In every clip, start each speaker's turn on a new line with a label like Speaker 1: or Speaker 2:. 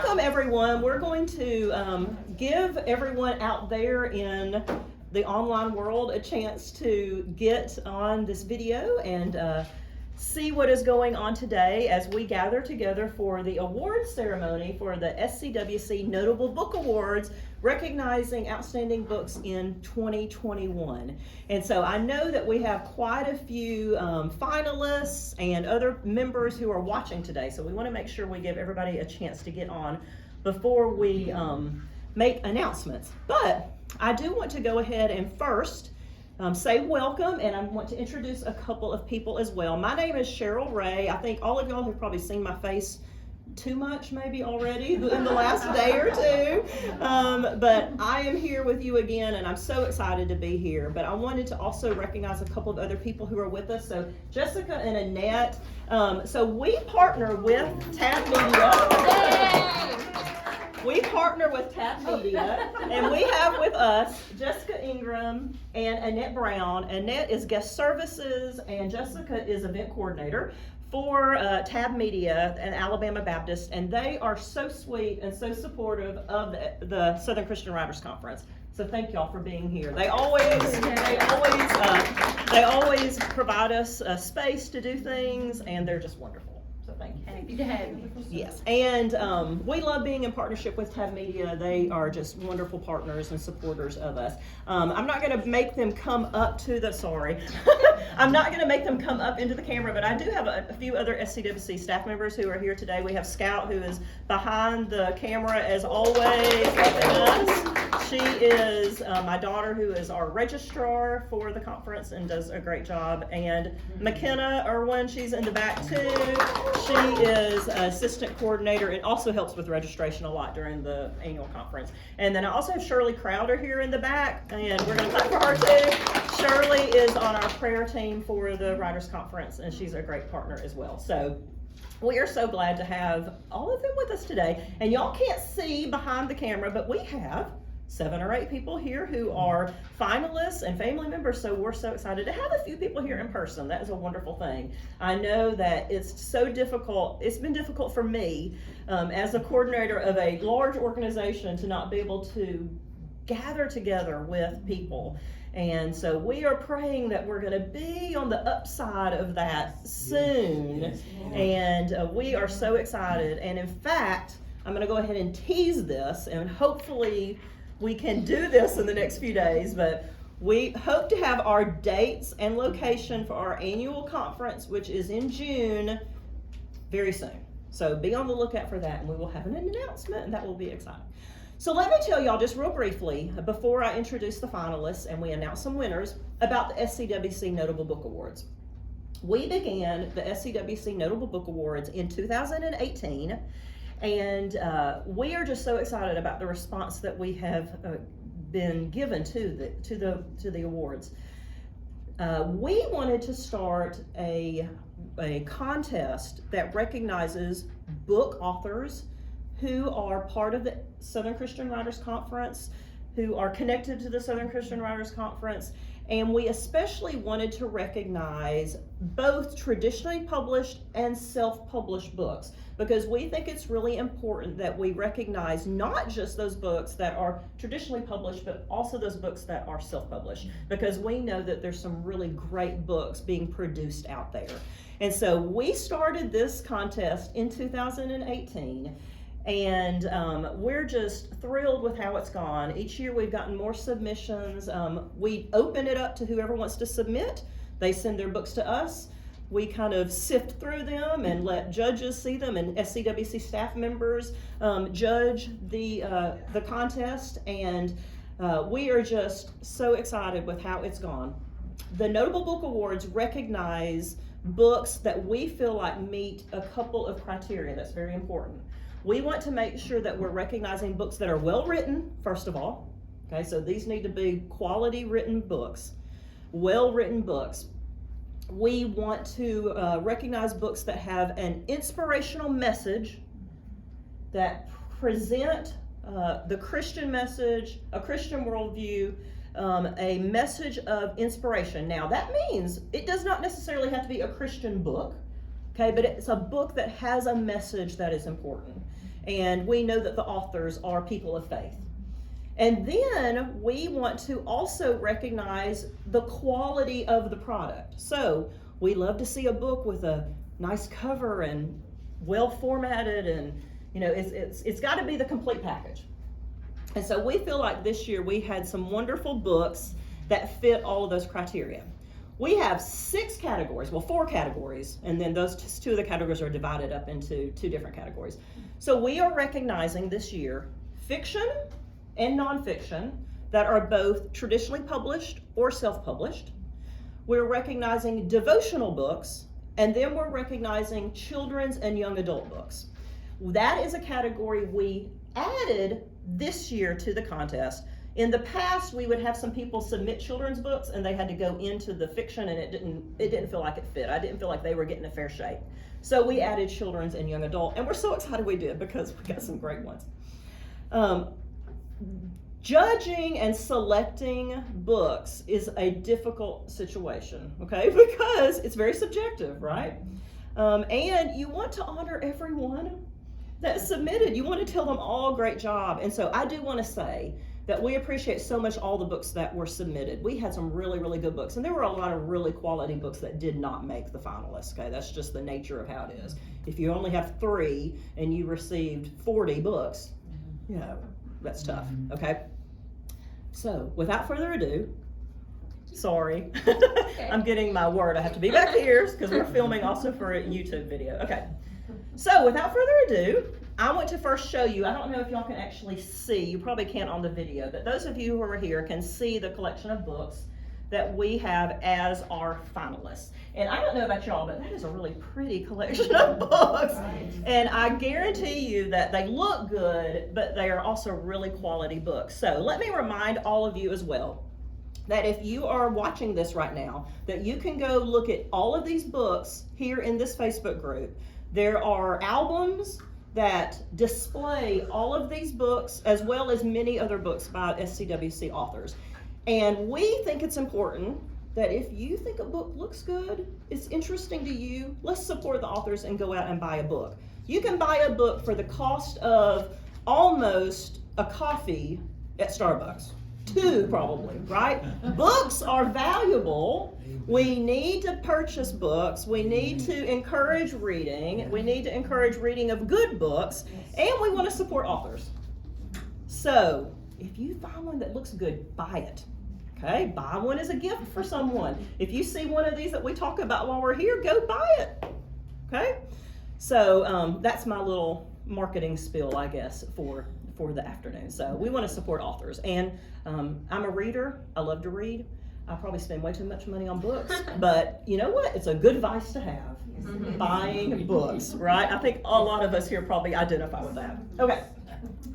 Speaker 1: welcome everyone. We're going to give everyone out there in the online world a chance to get on this video and see what is going on today as we gather together for the awards ceremony for the SCWC Notable Book Awards, recognizing outstanding books in 2021. And so I know that we have quite a few finalists and other members who are watching today. So we want to make sure we give everybody a chance to get on before we make announcements. But I do want to go ahead and first say welcome, and I want to introduce a couple of people as well. My name is Cheryl Ray. I think all of y'all have probably seen my face too much maybe already in the last day or two, but I am here with you again, and I'm so excited to be here. But I wanted to also recognize a couple of other people who are with us. So Jessica and Annette, so we partner with Tab Media. We partner with Tab Media, and we have with us Jessica Ingram and Annette Brown. Annette is guest services, and Jessica is event coordinator for Tab Media and Alabama Baptist, and they are so sweet and so supportive of the Southern Christian Writers Conference. So thank y'all for being here. They always provide us a space to do things, and they're just wonderful. So thank you.
Speaker 2: Happy to have you.
Speaker 1: Yes, and we love being in partnership with Tab Media. They are just wonderful partners and supporters of us. I'm not going to make them come up to the, I'm not going to make them come up into the camera, but I do have a few other SCWC staff members who are here today. We have Scout, who is behind the camera as always, helping us. She is my daughter, who is our registrar for the conference and does a great job. And McKenna Irwin, she's in the back too. She is assistant coordinator and also helps with registration a lot during the annual conference. And then I also have Shirley Crowder here in the back, and we're going to clap for her too. Shirley is on our prayer team for the Writers Conference, and she's a great partner as well. So we are so glad to have all of them with us today. And y'all can't see behind the camera, but we have 7 or 8 people here who are finalists and family members, so we're so excited to have a few people here in person. That is a wonderful thing. I know that it's so difficult. It's been difficult for me as a coordinator of a large organization to not be able to gather together with people. And so we are praying that we're going to be on the upside of that soon. Yes. And we are so excited. And in fact, I'm going to go ahead and tease this, and hopefully we can do this in the next few days, but we hope to have our dates and location for our annual conference, which is in June, very soon. So be on the lookout for that, and we will have an announcement, and that will be exciting. So let me tell y'all just real briefly, before I introduce the finalists and we announce some winners, about the SCWC Notable Book Awards. We began the SCWC Notable Book Awards in 2018, and we are just so excited about the response that we have been given to the awards. We wanted to start a contest that recognizes book authors who are part of the Southern Christian Writers Conference, who are connected to the Southern Christian Writers Conference, and we especially wanted to recognize both traditionally published and self-published books, because we think it's really important that we recognize not just those books that are traditionally published, but also those books that are self-published, because we know that there's some really great books being produced out there. And so we started this contest in 2018, and we're just thrilled with how it's gone. Each year we've gotten more submissions. We open it up to whoever wants to submit. They send their books to us. We kind of sift through them and let judges see them, and SCWC staff members judge the contest, and we are just so excited with how it's gone. The Notable Book Awards recognize books that we feel like meet a couple of criteria that's very important. We want to make sure that we're recognizing books that are well written, first of all. Okay, so these need to be quality written books, well written books. We want to recognize books that have an inspirational message, that present the Christian message, a Christian worldview, a message of inspiration. Now that means it does not necessarily have to be a Christian book, okay, but it's a book that has a message that is important. And we know that the authors are people of faith. And then we want to also recognize the quality of the product. So we love to see a book with a nice cover and well formatted, and it's got to be the complete package. And so we feel like this year we had some wonderful books that fit all of those criteria. We have 6 categories, well, 4 categories, and then those 2 of the categories are divided up into 2 different categories. So we are recognizing this year fiction and nonfiction that are both traditionally published or self-published. We're recognizing devotional books, and then we're recognizing children's and young adult books. That is a category we added this year to the contest. In the past, we would have some people submit children's books and they had to go into the fiction, and it didn't feel like it fit. I didn't feel like they were getting a fair shake. So we added children's and young adult, and we're so excited we did because we got some great ones. Judging and selecting books is a difficult situation, okay? Because it's very subjective, right? And you want to honor everyone that submitted. You want to tell them all great job. And so I do want to say that we appreciate so much all the books that were submitted. We had some really, really good books, and there were a lot of really quality books that did not make the finalists, okay? That's just the nature of how it is. If you only have 3 and you received 40 books, that's tough, okay? So without further ado, sorry, I'm getting my word. I have to be back here because we're filming also for a YouTube video. Okay, so without further ado, I want to first show you, I don't know if y'all can actually see, you probably can't on the video, but those of you who are here can see the collection of books that we have as our finalists. And I don't know about y'all, but that is a really pretty collection of books. And I guarantee you that they look good, but they are also really quality books. So let me remind all of you as well that if you are watching this right now, that you can go look at all of these books here in this Facebook group. There are albums that display all of these books as well as many other books by SCWC authors. And we think it's important that if you think a book looks good, it's interesting to you, let's support the authors and go out and buy a book. You can buy a book for the cost of almost a coffee at Starbucks. 2 probably, right? Books are valuable. We need to purchase books. We need to encourage reading. We need to encourage reading of good books, and we want to support authors. So if you find one that looks good, buy it. Okay, buy one as a gift for someone. If you see one of these that we talk about while we're here, go buy it. Okay, so that's my little marketing spiel, I guess, for the afternoon. So we want to support authors, and I'm a reader. I love to read. I probably spend way too much money on books, but you know what? It's a good vice to have. Buying books, right? I think a lot of us here probably identify with that. Okay,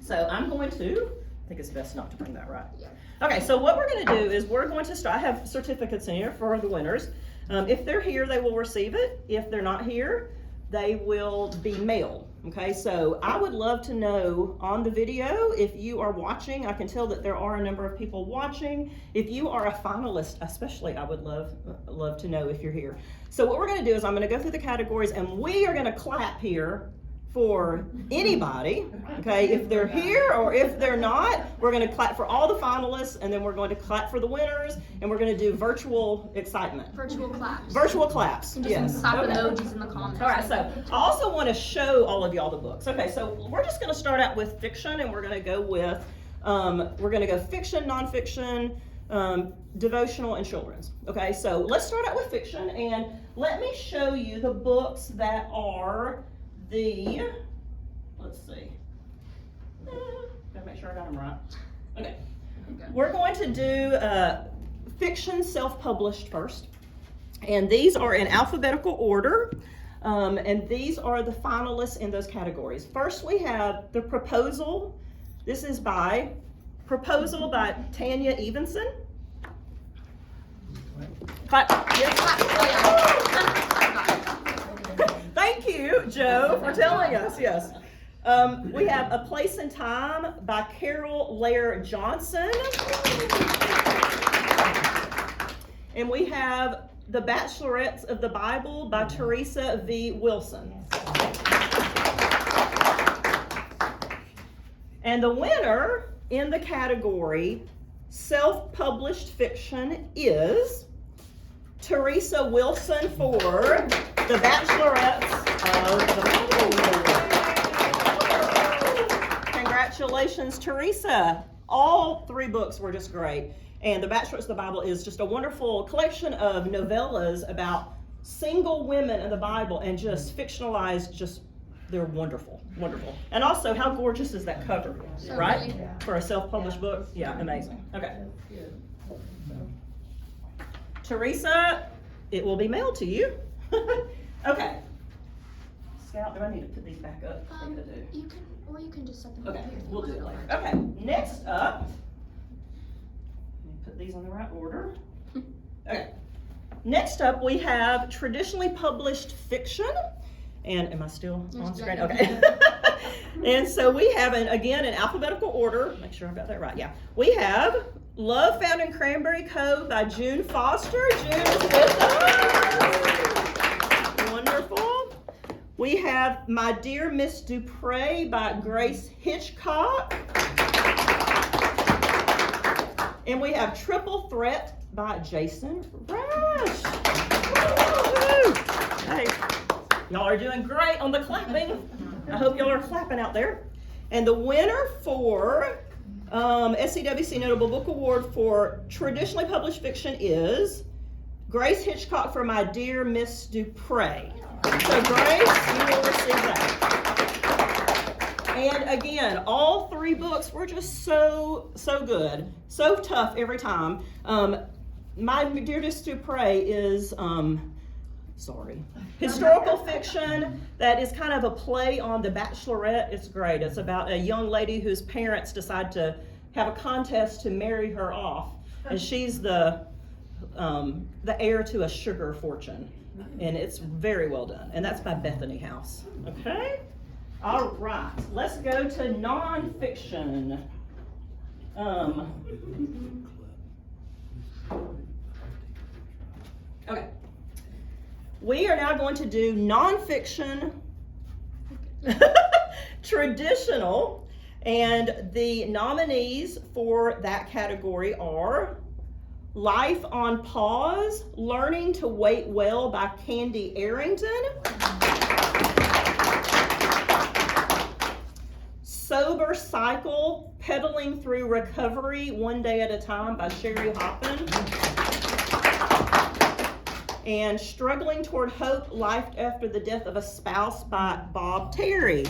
Speaker 1: so I'm going to, I think it's best not to bring that, right? Yeah. Okay, so what we're going to do is we're going to start. I have certificates in here for the winners. If they're here, they will receive it. If they're not here, they will be mailed. Okay, so I would love to know on the video, if you are watching, I can tell that there are a number of people watching. If you are a finalist, especially, I would love to know if you're here. So what we're going to do is I'm going to go through the categories, and we are going to clap here for anybody, okay? If they're here or if they're not, we're going to clap for all the finalists, and then we're going to clap for the winners, and we're going to do virtual excitement.
Speaker 2: Virtual claps.
Speaker 1: Virtual claps,
Speaker 2: and just
Speaker 1: yes.
Speaker 2: slap emojis in the comments.
Speaker 1: All right, so I also want to show all of y'all the books. Okay, so we're just going to start out with fiction, and we're going to go with, fiction, nonfiction, devotional, and children's. Okay, so let's start out with fiction, and let me show you the books that are let's see. Gotta make sure I got them right. Okay. We're going to do fiction self-published first. And these are in alphabetical order. And these are the finalists in those categories. First, we have The Proposal. This is Proposal by Tanya Evenson. Thank you, Joe, for telling us, yes. We have A Place and Time by Carol Lair Johnson. And we have The Bachelorettes of the Bible by Teresa V. Wilson. And the winner in the category self-published fiction is Teresa Wilson for The Bachelorettes of the Bible. Congratulations, Teresa. All 3 books were just great. And The Bachelorettes of the Bible is just a wonderful collection of novellas about single women in the Bible and just fictionalized, they're wonderful, wonderful. And also, how gorgeous is that cover, right? For a self-published book? Yeah, amazing. Okay. Teresa, it will be mailed to you. Okay. Scout, do I need to put these back up? I think I do.
Speaker 2: You can just set them
Speaker 1: Okay,
Speaker 2: up here.
Speaker 1: we'll do it later. Okay, next up, let me put these in the right order. Okay, next up we have traditionally published fiction. And am I still on screen? Okay. And so we have, again, in alphabetical order, make sure I've got that right. Yeah. We have Love Found in Cranberry Cove by June Foster. June is with us. Wonderful. We have My Dear Miss Dupre by Grace Hitchcock. And we have Triple Threat by Jason Rash. Hey, y'all are doing great on the clapping. I hope y'all are clapping out there. And the winner for SCWC Notable Book Award for traditionally published fiction is Grace Hitchcock for My Dear Miss Dupre. So Grace, you will receive that. And again, all 3 books were just so good, so tough every time. My Dear Miss Dupre is, historical fiction that is kind of a play on The Bachelorette. It's great. It's about a young lady whose parents decide to have a contest to marry her off, and she's the heir to a sugar fortune, and it's very well done. And that's by Bethany House. Okay. All right. Let's go to nonfiction. Okay. We are now going to do nonfiction, traditional, and the nominees for that category are Life on Pause, Learning to Wait Well by Candy Arrington, Sober Cycle, Pedaling Through Recovery One Day at a Time by Sherry Hoppin, and Struggling Toward Hope, Life After the Death of a Spouse by Bob Terry.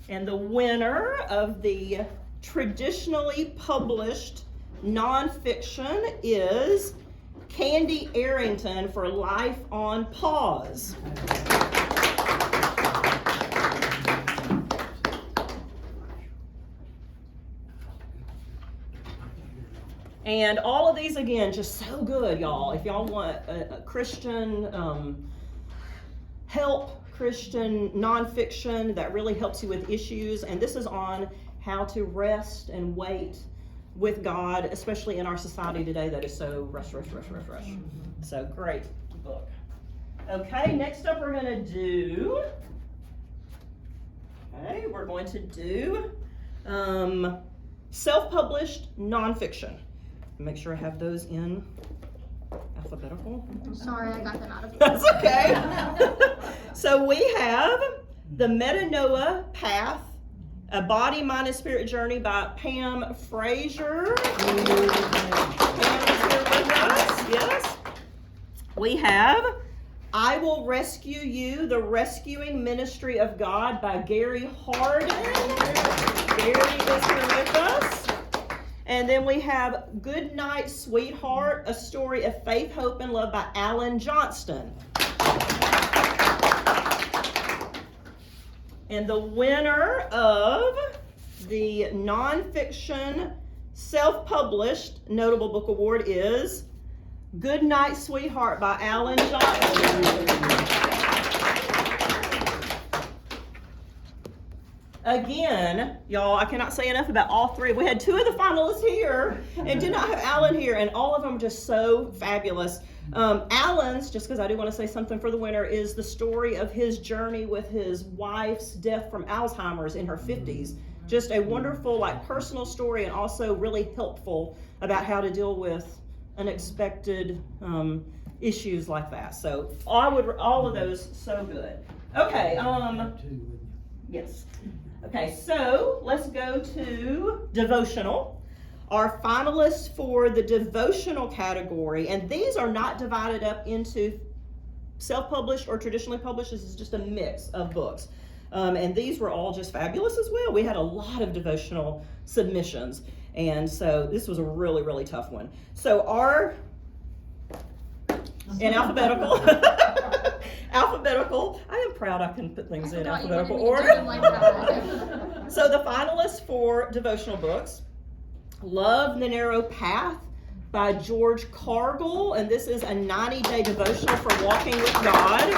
Speaker 1: And the winner of the traditionally published nonfiction is Candy Arrington for Life on Pause. And all of these, again, just so good, y'all. If y'all want a Christian Christian nonfiction that really helps you with issues, and this is on how to rest and wait with God, especially in our society today that is so rush. So great book. Okay, next up we're going to do self-published nonfiction. Make sure I have those in alphabetical.
Speaker 2: Sorry, I got them out of order.
Speaker 1: That's okay. So we have The Metanoia Path, A Body, Mind, and Spirit Journey by Pam Fraser. Pam is here with us. Yes. We have I Will Rescue You, The Rescuing Ministry of God by Gary Hardin. Gary is here with us. And then we have Good Night, Sweetheart, A Story of Faith, Hope, and Love by Alan Johnston. And the winner of the nonfiction self-published Notable Book Award is Good Night, Sweetheart by Alan Johnston. Again, y'all, I cannot say enough about all 3. We had 2 of the finalists here and did not have Alan here, and all of them just so fabulous. Alan's, just because I do want to say something for the winner, is the story of his journey with his wife's death from Alzheimer's in her 50s. Just a wonderful, like, personal story, and also really helpful about how to deal with unexpected issues like that. So all of those so good. Okay. Yes. Okay. So let's go to devotional. Our finalists for the devotional category, and these are not divided up into self-published or traditionally published. This is just a mix of books. And these were all just fabulous as well. We had a lot of devotional submissions. And so this was a really, really tough one. So in alphabetical, I am proud I can put things in alphabetical order.
Speaker 2: Like that.
Speaker 1: So the finalists for devotional books: Love the Narrow Path by George Cargill, and this is a 90-day devotional for walking with God.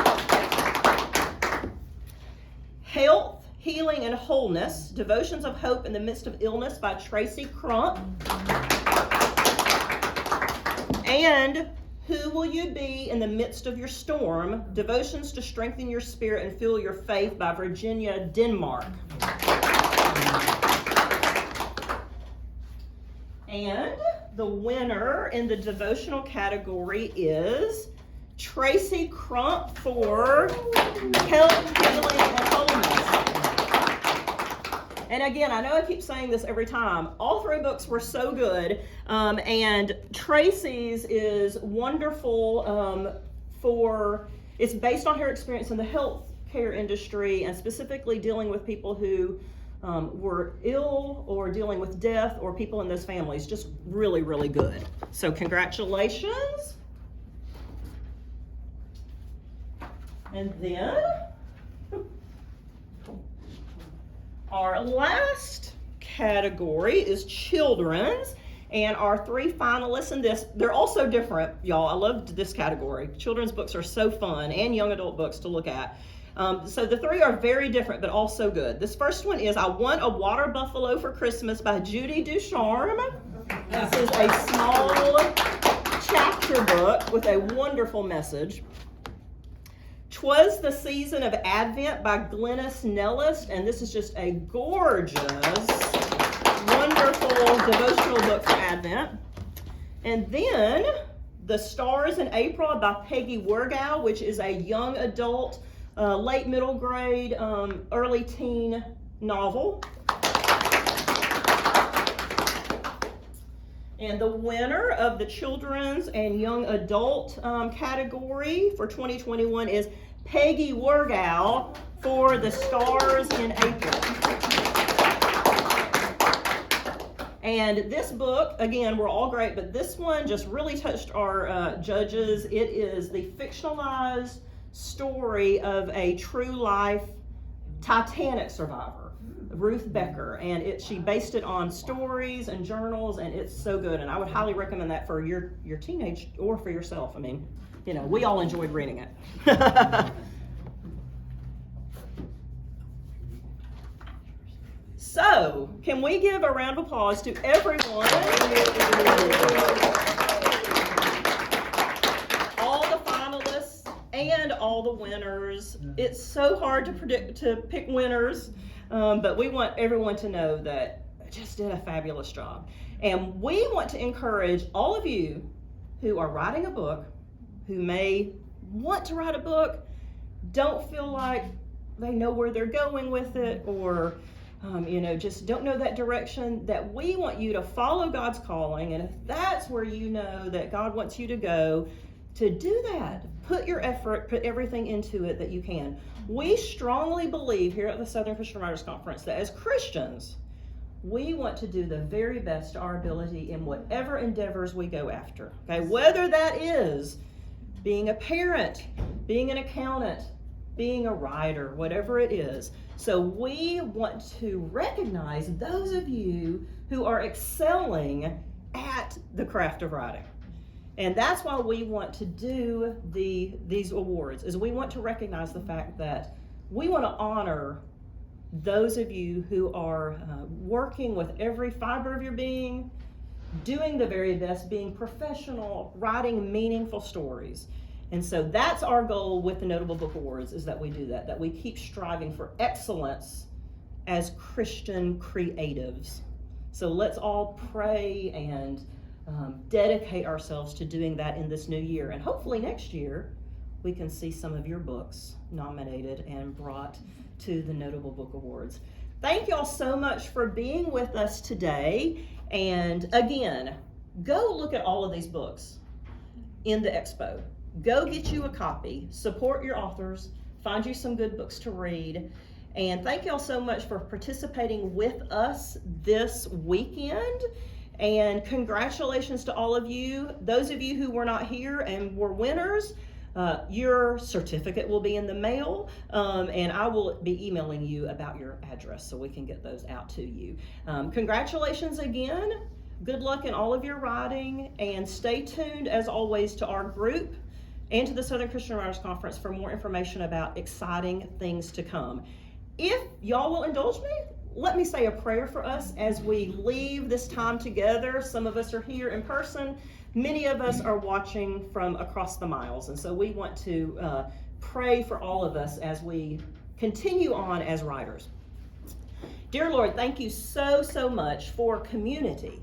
Speaker 1: Health, Healing, and Wholeness, Devotions of Hope in the Midst of Illness by Tracy Crump. And Who Will You Be in the Midst of Your Storm? Devotions to Strengthen Your Spirit and Fuel Your Faith by Virginia Denmark. And the winner in the devotional category is Tracy Crump for Health, Healing, and Wholeness. And again, I know I keep saying this every time. All three books were so good. And Tracy's is wonderful it's based on her experience in the healthcare industry, and specifically dealing with people who were ill or dealing with death, or people in those families. Just really, really good. So congratulations. And then our last category is children's, and our three finalists in this, they're also different, y'all. I loved this category. Children's books are so fun, and young adult books to look at. So the three are very different, but also good. This first one is I Want a Water Buffalo for Christmas by Judy Ducharme. This is a small chapter book with a wonderful message. 'Twas the Season of Advent by Glennis Nellis, and this is just a gorgeous, wonderful devotional book for Advent. And then The Stars in April by Peggy Wergow, which is a young adult, late middle grade, early teen novel. And the winner of the children's and young adult category for 2021 is Peggy Wergow for The Stars in April. And this book, again, we're all great, but this one just really touched our judges. It is the fictionalized story of a true life Titanic survivor, Ruth Becker, and she based it on stories and journals, and it's so good. And I would highly recommend that for your teenage or for yourself. I mean, we all enjoyed reading it. So, can we give a round of applause to everyone? All the finalists and all the winners. It's so hard to pick winners, but we want everyone to know that I just did a fabulous job. And we want to encourage all of you who are writing a book, who may want to write a book, don't feel like they know where they're going with it, or just don't know that direction, that we want you to follow God's calling. And if that's where you know that God wants you to go, to do that. Put your effort, put everything into it that you can. We strongly believe here at the Southern Christian Writers Conference that as Christians, we want to do the very best to our ability in whatever endeavors we go after. Okay, whether that is being a parent, being an accountant, being a writer, whatever it is. So we want to recognize those of you who are excelling at the craft of writing. And that's why we want to do these awards, is we want to recognize the fact that we want to honor those of you who are working with every fiber of your being doing the very best, being professional, writing meaningful stories. And so that's our goal with the Notable Book Awards, is that we do that we keep striving for excellence as Christian creatives. So let's all pray and dedicate ourselves to doing that in this new year. And hopefully next year, we can see some of your books nominated and brought to the Notable Book Awards. Thank y'all so much for being with us today. And again, go look at all of these books in the expo. Go get you a copy, support your authors, find you some good books to read. And thank y'all so much for participating with us this weekend. And congratulations to all of you. Those of you who were not here and were winners, your certificate will be in the mail, and I will be emailing you about your address so we can get those out to you. Congratulations again. Good luck in all of your writing, and stay tuned as always to our group and to the Southern Christian Writers Conference for more information about exciting things to come. If y'all will indulge me, let me say a prayer for us as we leave this time together. Some of us are here in person. Many of us are watching from across the miles, and so we want to pray for all of us as we continue on as writers. Dear Lord, thank you so much for community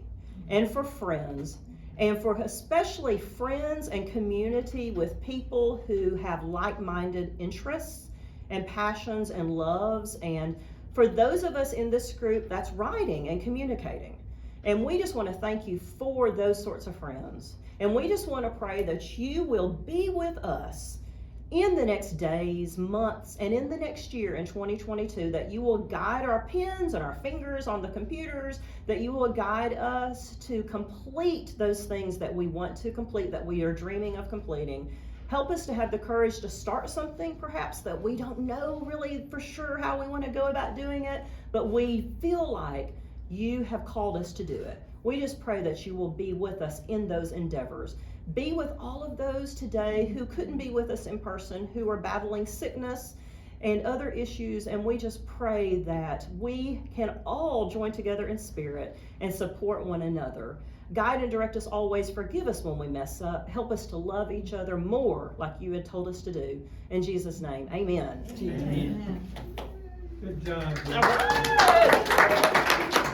Speaker 1: and for friends, and for especially friends and community with people who have like-minded interests and passions and loves. And for those of us in this group, that's writing and communicating. And we just want to thank you for those sorts of friends. And we just want to pray that you will be with us in the next days, months, and in the next year in 2022, that you will guide our pens and our fingers on the computers, that you will guide us to complete those things that we want to complete, that we are dreaming of completing. Help us to have the courage to start something perhaps that we don't know really for sure how we want to go about doing it, but we feel like you have called us to do it. We just pray that you will be with us in those endeavors. Be with all of those today who couldn't be with us in person, who are battling sickness and other issues, and we just pray that we can all join together in spirit and support one another. Guide and direct us always. Forgive us when we mess up. Help us to love each other more like you had told us to do. In Jesus' name, amen.
Speaker 3: Amen. Good job.
Speaker 1: All right.